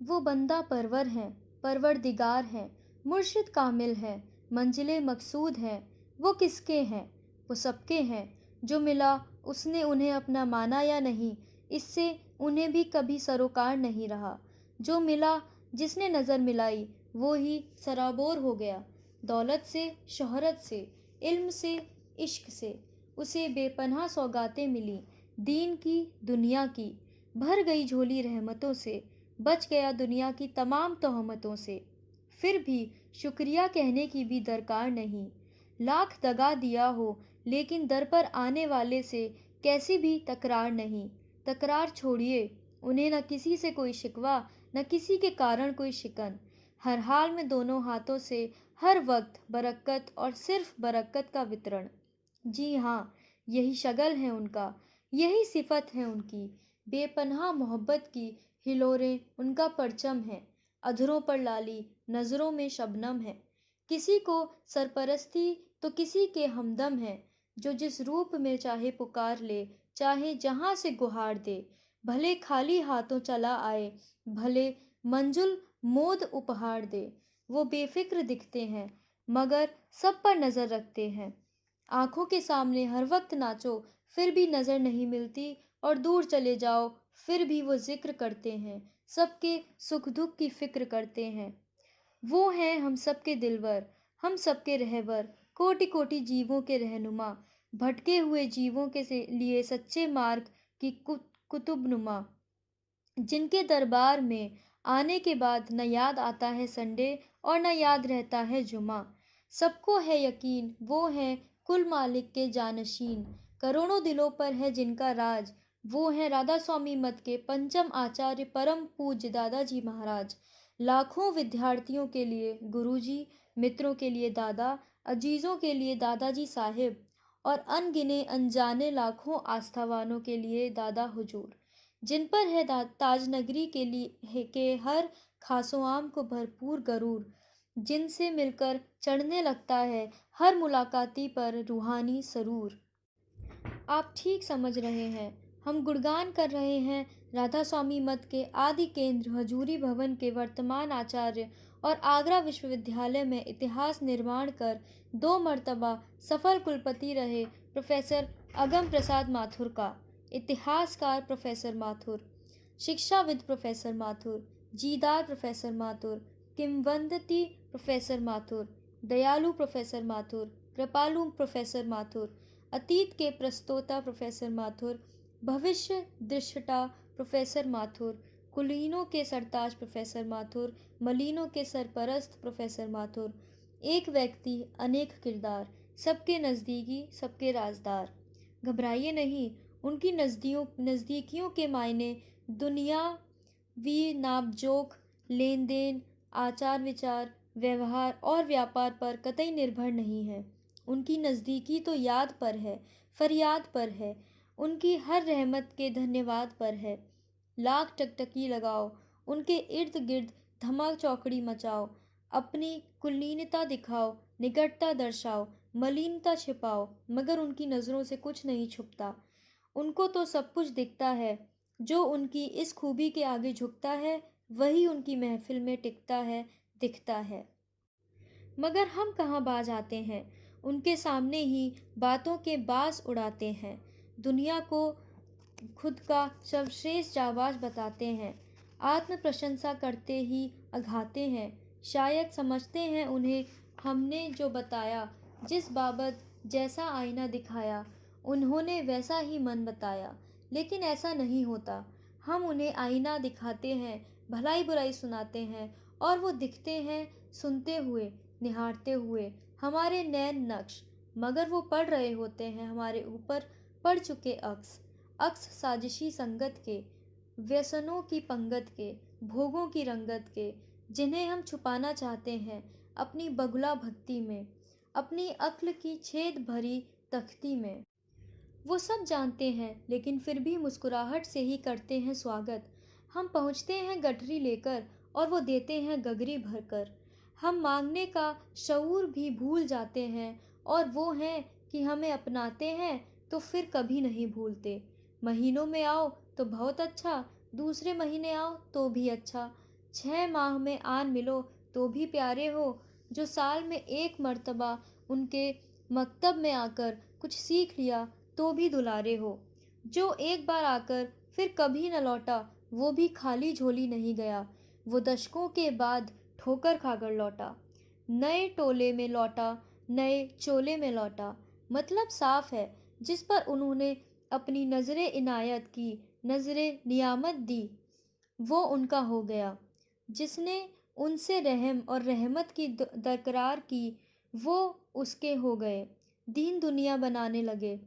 वो बंदा परवर हैं, परवरदिगार हैं, मुर्शिद कामिल हैं, मंजिले मकसूद हैं। वो किसके हैं? वो सबके हैं। जो मिला उसने उन्हें अपना माना या नहीं, इससे उन्हें भी कभी सरोकार नहीं रहा। जो मिला, जिसने नज़र मिलाई, वो ही सराबोर हो गया। दौलत से, शोहरत से, इल्म से, इश्क से उसे बेपनाह सौगातें मिली, दीन की, दुनिया की। भर गई झोली रहमतों से, बच गया दुनिया की तमाम तोहमतों से। फिर भी शुक्रिया कहने की भी दरकार नहीं। लाख दगा दिया हो, लेकिन दर पर आने वाले से कैसी भी तकरार नहीं। तकरार छोड़िए, उन्हें न किसी से कोई शिकवा, न किसी के कारण कोई शिकन। हर हाल में दोनों हाथों से हर वक्त बरकत और सिर्फ बरकत का वितरण। जी हाँ, यही शगल है उनका, यही सिफत है उनकी। बेपनाह मोहब्बत की हिलोरें उनका परचम है। अधरों पर लाली, नज़रों में शबनम है। किसी को सरपरस्ती तो किसी के हमदम है। जो जिस रूप में चाहे पुकार ले, चाहे जहाँ से गुहार दे। भले खाली हाथों चला आए, भले मंजुल मोद उपहार दे। वो बेफिक्र दिखते हैं, मगर सब पर नज़र रखते हैं। आंखों के सामने हर वक्त नाचो, फिर भी नज़र नहीं मिलती, और दूर चले जाओ, फिर भी वो जिक्र करते हैं। सबके सुख दुख की फिक्र करते हैं। वो हैं हम सबके दिलवर, हम सबके रहबर, कोटि कोटि जीवों के रहनुमा। भटके हुए जीवों के लिए सच्चे मार्ग की कुतुबनुमा। जिनके दरबार में आने के बाद न याद आता है संडे और न याद रहता है जुमा। सबको है यकीन वो हैं कुल मालिक के जानशीन। करोड़ों दिलों पर है जिनका राज, वो हैं राधा स्वामी मत के पंचम आचार्य परम पूज्य दादाजी महाराज। लाखों विद्यार्थियों के लिए गुरुजी, मित्रों के लिए दादा, अजीज़ों के लिए दादाजी साहिब, और अनगिने अनजाने लाखों आस्थावानों के लिए दादा हुजूर। जिन पर है ताजनगरी के लिए के हर खासो आम को भरपूर गरूर। जिनसे मिलकर चढ़ने लगता है हर मुलाकाती पर रूहानी सरूर। आप ठीक समझ रहे हैं, हम गुणगान कर रहे हैं राधा स्वामी मत के आदि केंद्र हजूरी भवन के वर्तमान आचार्य और आगरा विश्वविद्यालय में इतिहास निर्माण कर 2 मर्तबा सफल कुलपति रहे प्रोफेसर अगम प्रसाद माथुर का। इतिहासकार प्रोफेसर माथुर, शिक्षाविद प्रोफेसर माथुर, जीदार प्रोफेसर माथुर, किंवदंती प्रोफेसर माथुर, दयालु प्रोफेसर माथुर, कृपालु प्रोफेसर माथुर, अतीत के प्रस्तोता प्रोफेसर माथुर, भविष्य दृष्टा प्रोफेसर माथुर, कुलीनों के सरताज प्रोफेसर माथुर, मलिनों के सरपरस्त प्रोफेसर माथुर। एक व्यक्ति अनेक किरदार, सबके नज़दीकी, सबके राजदार। घबराइए नहीं, उनकी नज़दीकियों के मायने दुनियावी नापजोख, लेन देन, आचार विचार, व्यवहार और व्यापार पर कतई निर्भर नहीं है। उनकी नज़दीकी तो याद पर है, फरियाद पर है, उनकी हर रहमत के धन्यवाद पर है। लाख टकटकी लगाओ, उनके इर्द गिर्द धमा चौकड़ी मचाओ। अपनी कुलीनता दिखाओ, निकटता दर्शाओ, मलिनता छिपाओ, मगर उनकी नज़रों से कुछ नहीं छुपता। उनको तो सब कुछ दिखता है। जो उनकी इस खूबी के आगे झुकता है, वही उनकी महफिल में टिकता है, दिखता है। मगर हम कहाँ बाज आते हैं, उनके सामने ही बातों के बाज उड़ाते हैं। दुनिया को खुद का सर्वश्रेष्ठ जाबाज बताते हैं। आत्म प्रशंसा करते ही अघाते हैं। शायद समझते हैं उन्हें हमने जो बताया, जिस बाबत जैसा आईना दिखाया, उन्होंने वैसा ही मन बताया। लेकिन ऐसा नहीं होता। हम उन्हें आईना दिखाते हैं, भलाई बुराई सुनाते हैं, और वो दिखते हैं सुनते हुए, निहारते हुए हमारे नैन नक्श। मगर वो पढ़ रहे होते हैं हमारे ऊपर पड़ चुके अक्स। अक्स साजिशी संगत के, व्यसनों की पंगत के, भोगों की रंगत के, जिन्हें हम छुपाना चाहते हैं अपनी बगुला भक्ति में, अपनी अक्ल की छेद भरी तख्ती में। वो सब जानते हैं, लेकिन फिर भी मुस्कुराहट से ही करते हैं स्वागत। हम पहुँचते हैं गठरी लेकर, और वो देते हैं गगरी भरकर। हम मांगने का शऊर भी भूल जाते हैं, और वो हैं कि हमें अपनाते हैं तो फिर कभी नहीं भूलते। महीनों में आओ तो बहुत अच्छा, दूसरे महीने आओ तो भी अच्छा। 6 माह में आन मिलो तो भी प्यारे हो, जो साल में एक मर्तबा उनके मकतब में आकर कुछ सीख लिया तो भी दुलारे हो, जो एक बार आकर फिर कभी न लौटा वो भी खाली झोली नहीं गया, वो दशकों के बाद ठोकर खाकर लौटा, नए टोले में लौटा, नए चोले में लौटा। मतलब साफ है, जिस पर उन्होंने अपनी नज़रे इनायत की, नज़रे नियामत दी, वो उनका हो गया। जिसने उनसे रहम और रहमत की दरकार की, वो उसके हो गए। दीन दुनिया बनाने लगे,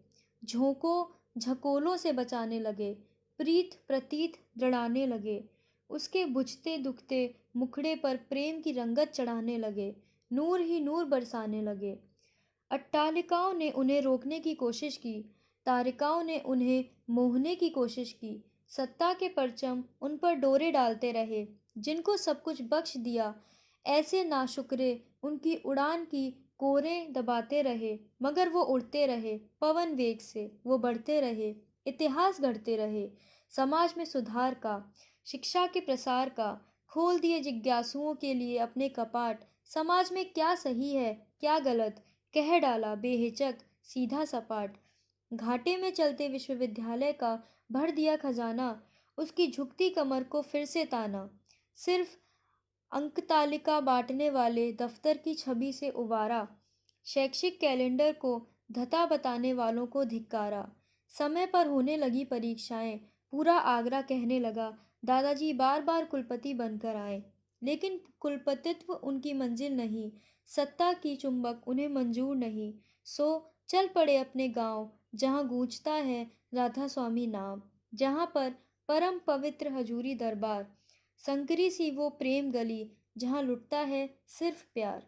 झोंकों झकोलों से बचाने लगे, प्रीत प्रतीत दृढ़ाने लगे, उसके बुझते दुखते मुखड़े पर प्रेम की रंगत चढ़ाने लगे, नूर ही नूर बरसाने लगे। अट्टालिकाओं ने उन्हें रोकने की कोशिश की, तारिकाओं ने उन्हें मोहने की कोशिश की, सत्ता के परचम उन पर डोरे डालते रहे, जिनको सब कुछ बख्श दिया, ऐसे नाशुक्रे उनकी उड़ान की कोरें दबाते रहे, मगर वो उड़ते रहे, पवन वेग से वो बढ़ते रहे, इतिहास गढ़ते रहे, समाज में सुधार का, शिक्षा के प्रसार का, खोल दिए जिज्ञासुओं के लिए अपने कपाट, समाज में क्या सही है क्या गलत, कह डाला बेहिचक सीधा सपाट। घाटे में चलते विश्वविद्यालय का भर दिया खजाना, उसकी झुकती कमर को फिर से ताना, सिर्फ अंक तालिका बांटने वाले दफ्तर की छवि से उबारा, शैक्षिक कैलेंडर को धता बताने वालों को धिक्कारा। समय पर होने लगी परीक्षाएं, पूरा आगरा कहने लगा, दादाजी बार बार कुलपति बनकर आए, लेकिन कुलपतित्व उनकी मंजिल नहीं, सत्ता की चुंबक उन्हें मंजूर नहीं, सो चल पड़े अपने गांव, जहां गूंजता है राधा स्वामी नाम, जहां पर परम पवित्र हजूरी दरबार, संकरी सी वो प्रेम गली, जहां लुटता है सिर्फ प्यार।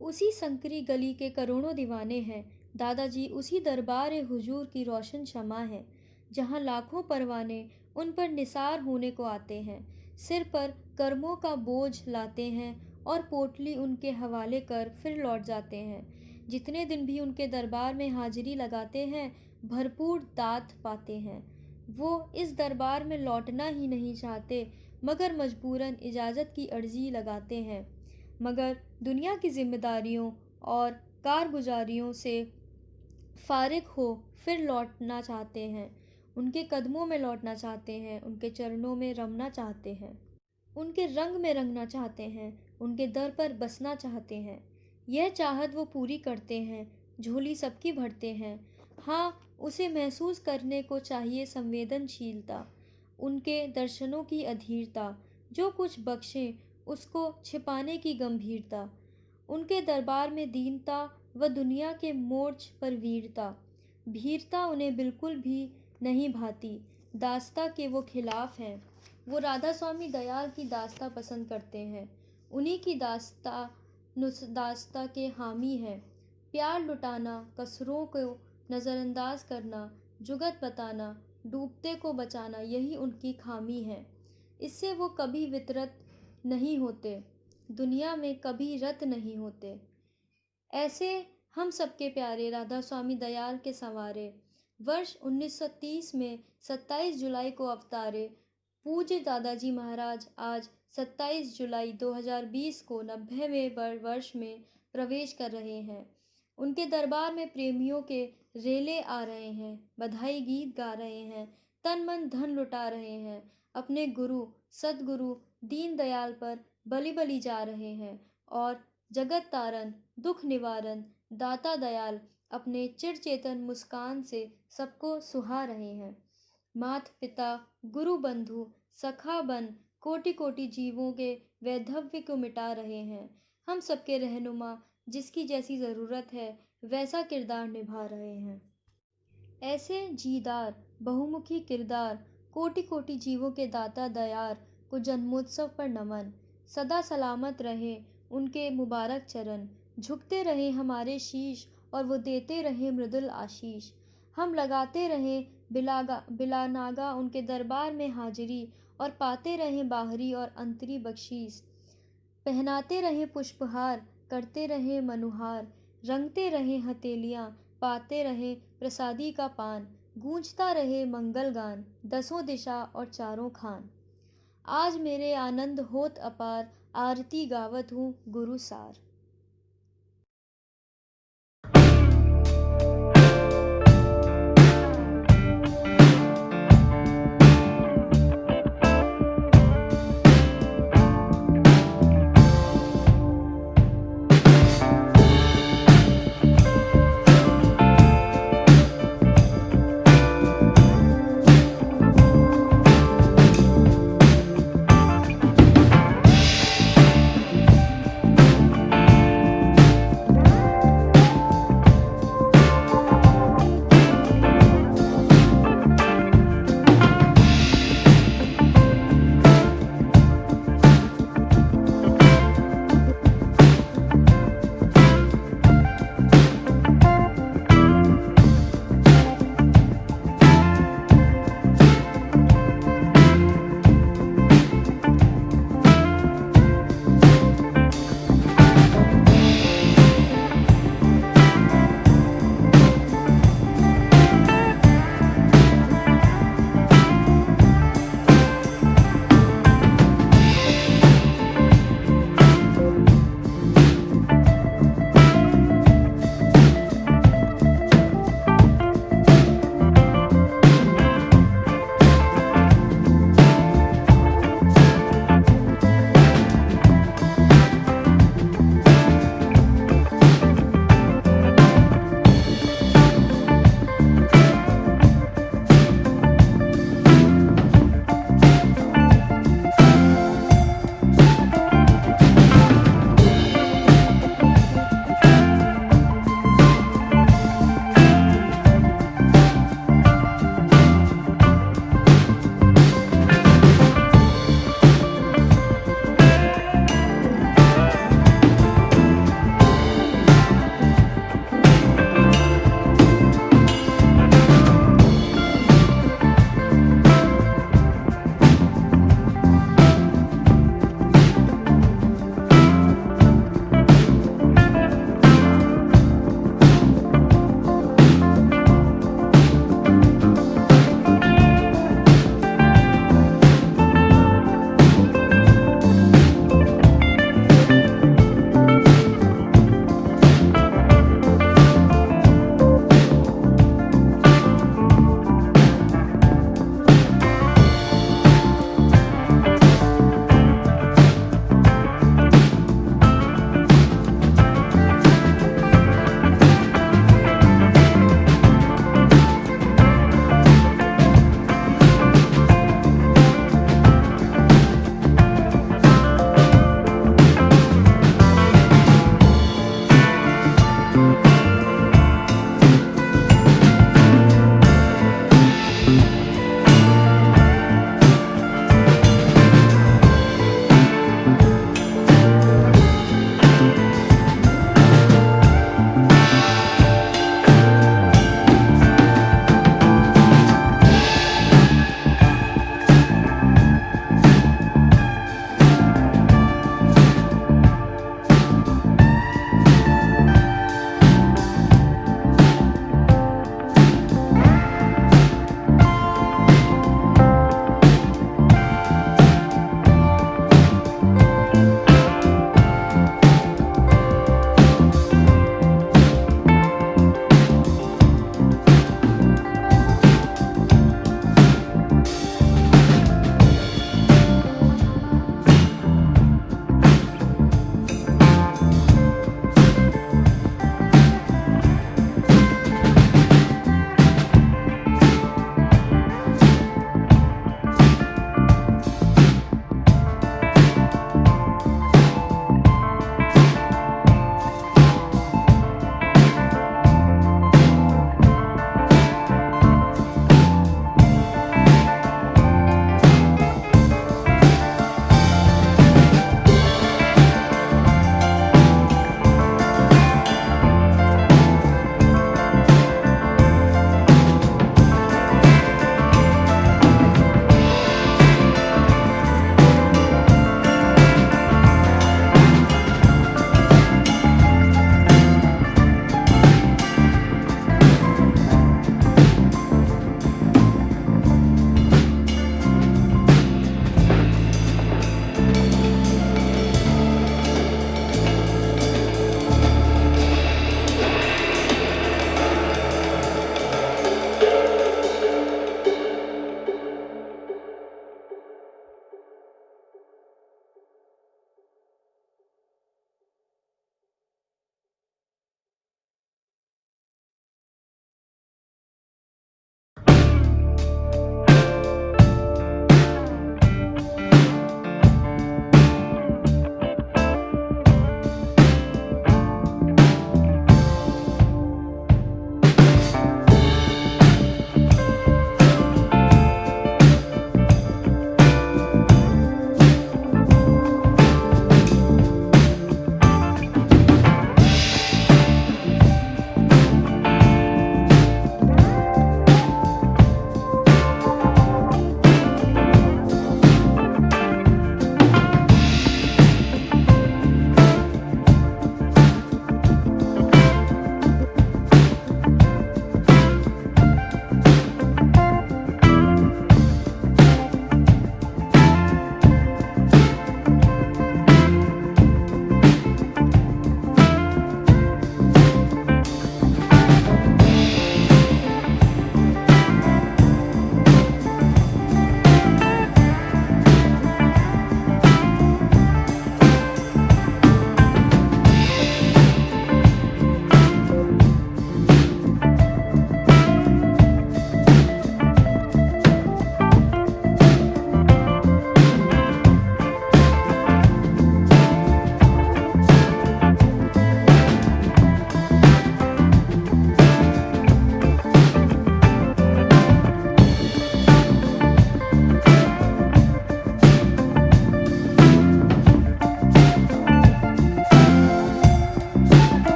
उसी संकरी गली के करोड़ों दीवाने हैं, दादाजी उसी दरबार हुजूर की रोशन शमा है, जहां लाखों परवाने उन पर निसार होने को आते हैं, सिर पर कर्मों का बोझ लाते हैं और पोटली उनके हवाले कर फिर लौट जाते हैं। जितने दिन भी उनके दरबार में हाजिरी लगाते हैं, भरपूर दात पाते हैं। वो इस दरबार में लौटना ही नहीं चाहते, मगर मजबूरन इजाज़त की अर्जी लगाते हैं, मगर दुनिया की जिम्मेदारियों और कारगुजारियों से फारिग हो फिर लौटना चाहते हैं, उनके कदमों में लौटना चाहते हैं, उनके चरणों में रमना चाहते हैं, उनके रंग में रंगना चाहते हैं, उनके दर पर बसना चाहते हैं। यह चाहत वो पूरी करते हैं, झोली सबकी भरते हैं। हाँ, उसे महसूस करने को चाहिए संवेदनशीलता, उनके दर्शनों की अधीरता, जो कुछ बख्शें उसको छिपाने की गंभीरता, उनके दरबार में दीनता व दुनिया के मोर्च पर वीरता। भीरता उन्हें बिल्कुल भी नहीं भाती, दास्ता के वो खिलाफ हैं। वो राधा स्वामी दयाल की दास्ता पसंद करते हैं, उन्हीं की दास्ता के हामी हैं। प्यार लुटाना, कसरों को नज़रअंदाज करना, जुगत बताना, डूबते को बचाना, यही उनकी खामी है। इससे वो कभी वितरत नहीं होते, दुनिया में कभी रत नहीं होते। ऐसे हम सबके प्यारे राधा स्वामी दयाल के संवारे वर्ष 1930 में 27 जुलाई को अवतारे पूज्य दादाजी महाराज आज 27 जुलाई 2020 को 90वें वर्ष में प्रवेश कर रहे हैं। उनके दरबार में प्रेमियों के रेले आ रहे हैं, बधाई गीत गा रहे हैं, तन मन धन लुटा रहे हैं, अपने गुरु सदगुरु दीन दयाल पर बलि बलि जा रहे हैं, और जगत तारन दुख निवारन दाता दयाल अपने चिरचेतन मुस्कान से सबको सुहा रहे हैं। मात पिता गुरु बंधु सखा बन कोटि कोटि जीवों के वैधव्य को मिटा रहे हैं। हम सबके रहनुमा जिसकी जैसी ज़रूरत है वैसा किरदार निभा रहे हैं। ऐसे जीदार बहुमुखी किरदार कोटि कोटि जीवों के दाता दयार को जन्मोत्सव पर नमन। सदा सलामत रहे उनके मुबारक चरण, झुकते रहे हमारे शीश और वो देते रहे मृदुल आशीष। हम लगाते रहे बिला नागा उनके दरबार में हाजिरी और पाते रहे बाहरी और अंतरी बख्शीश। पहनाते रहे पुष्पहार, करते रहे मनुहार, रंगते रहे हथेलियाँ, पाते रहे प्रसादी का पान, गूंजता रहे मंगल गान, दसों दिशा और चारों खान। आज मेरे आनंद होत अपार, आरती गावत हूँ गुरु सार।